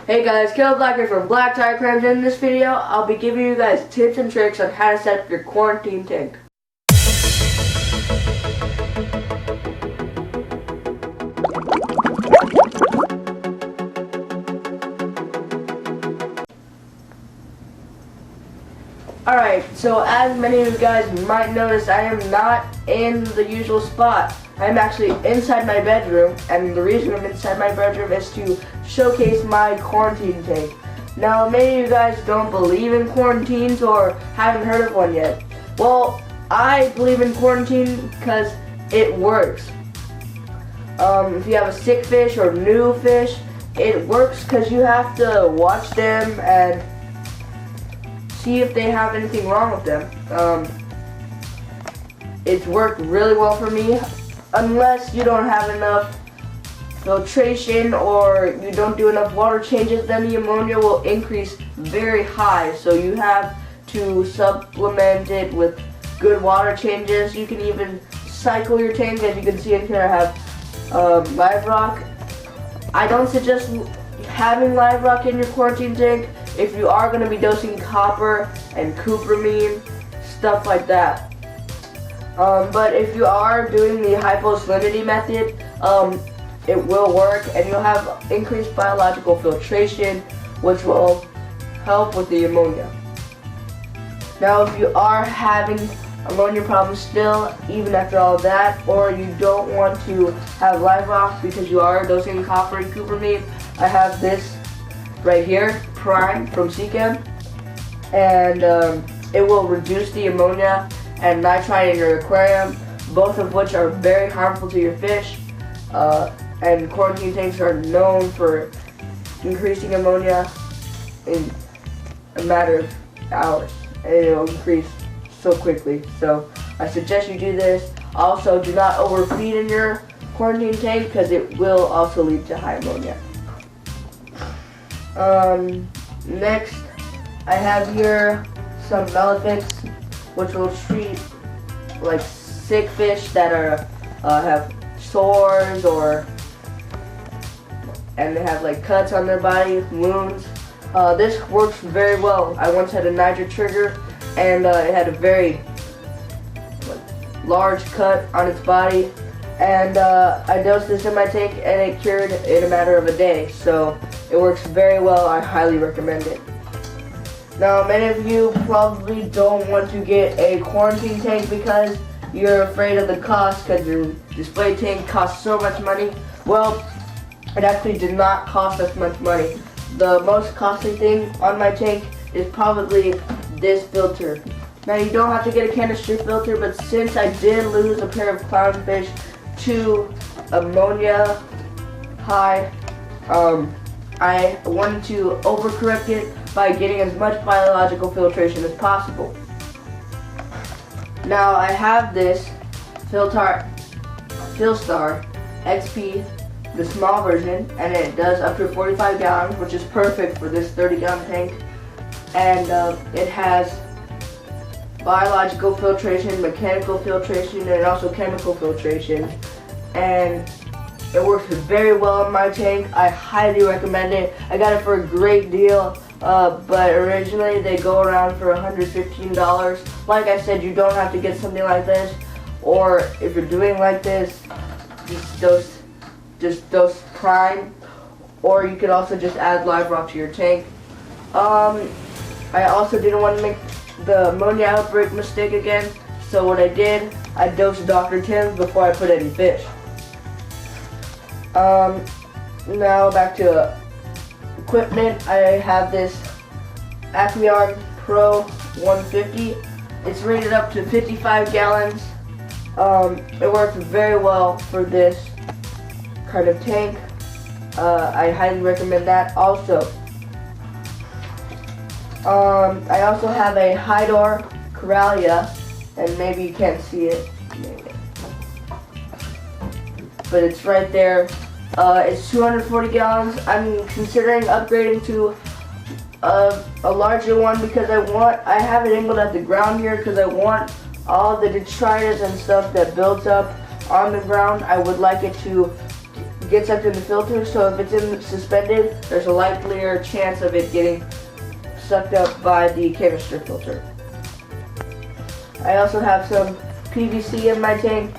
Hey guys, Caleb Black here from Black Tire Crimes. In this video, I'll be giving you guys tips and tricks on how to set up your quarantine tank. Alright, so as many of you guys might notice, I am not in the usual spot. I'm actually inside my bedroom, and the reason I'm inside my bedroom is to showcase my quarantine tank. Now, many of you guys don't believe in quarantines or haven't heard of one yet. Well, I believe in quarantine because it works. If you have a sick fish or new fish, it works because you have to watch them and see if they have anything wrong with them. It's worked really well for me. Unless you don't have enough filtration or you don't do enough water changes, then the ammonia will increase very high. So you have to supplement it with good water changes. You can even cycle your tank. As you can see in here, I have Live Rock. I don't suggest having Live Rock in your quarantine tank if you are going to be dosing copper and cupramine, stuff like that. But if you are doing the hyposalinity method, it will work and you'll have increased biological filtration, which will help with the ammonia. Now, if you are having ammonia problems still, even after all that, or you don't want to have Live Rock because you are dosing copper and cupramine, I have this right here, Prime from Seachem, and it will reduce the ammonia and nitrite in your aquarium, both of which are very harmful to your fish. And quarantine tanks are known for increasing ammonia in a matter of hours, and it'll increase so quickly. So I suggest you do this. Also, do not overfeed in your quarantine tank because it will also lead to high ammonia. Next, I have here some Melafix, which will treat like sick fish that are have sores and they have like cuts on their body, wounds. This works very well. I once had a Niger trigger and it had a very large cut on its body, and I dosed this in my tank and it cured in a matter of a day. So it works very well. I highly recommend it. Now, many of you probably don't want to get a quarantine tank because you're afraid of the cost because your display tank costs so much money. Well, it actually did not cost us much money. The most costly thing on my tank is probably this filter. Now, you don't have to get a chemistry filter, but since I did lose a pair of clownfish to ammonia high, I wanted to overcorrect it by getting as much biological filtration as possible. Now, I have this Philstar XP, the small version, and it does up to 45 gallons, which is perfect for this 30-gallon tank. And it has biological filtration, mechanical filtration, and also chemical filtration. And it works very well in my tank. I highly recommend it. I got it for a great deal. But originally they go around for $115. Like I said, you don't have to get something like this, or if you're doing like this, just dose Prime, or you could also just add Live Rock to your tank. I also didn't want to make the ammonia outbreak mistake again, so what I did, I dosed Dr. Tim's before I put any fish. Now back to equipment. I have this Aqueon Pro 150. It's rated up to 55 gallons. It works very well for this kind of tank. I highly recommend that. Also, I also have a Hydor Coralia, and maybe you can't see it, but it's right there. It's 240 gallons. I'm considering upgrading to a larger one because I have it angled at the ground here because I want all the detritus and stuff that builds up on the ground. I would like it to get sucked in the filter, so if it's in suspended, there's a likelier chance of it getting sucked up by the canister filter. I also have some PVC in my tank,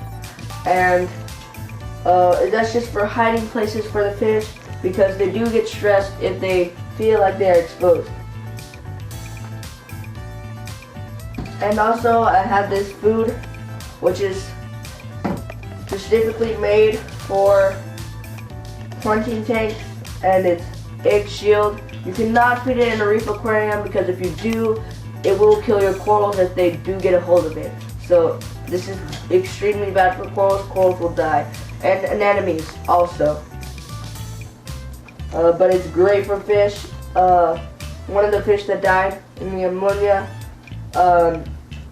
and that's just for hiding places for the fish, because they do get stressed if they feel like they are exposed. And also I have this food, which is specifically made for quarantine tanks, and it's egg shield. You cannot put it in a reef aquarium, because if you do, it will kill your corals if they do get a hold of it. So this is extremely bad for corals. Corals will die, and anemones also. But it's great for fish. One of the fish that died in the ammonia,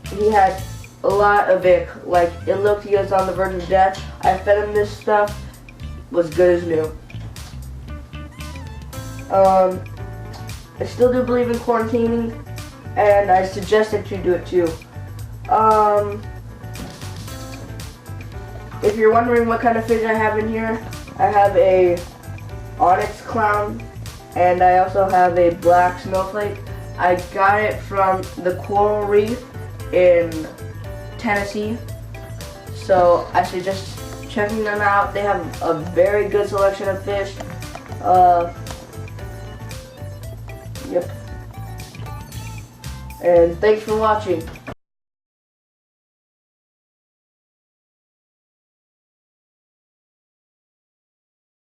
he had a lot of ick. Like, it looked he was on the verge of death. I fed him this stuff. Was good as new. I still do believe in quarantining, and I suggest that you do it too. If you're wondering what kind of fish I have in here, I have a onyx clown, and I also have a black snowflake. I got it from the coral reef in Tennessee, so I suggest checking them out. They have a very good selection of fish. Yep. And thanks for watching.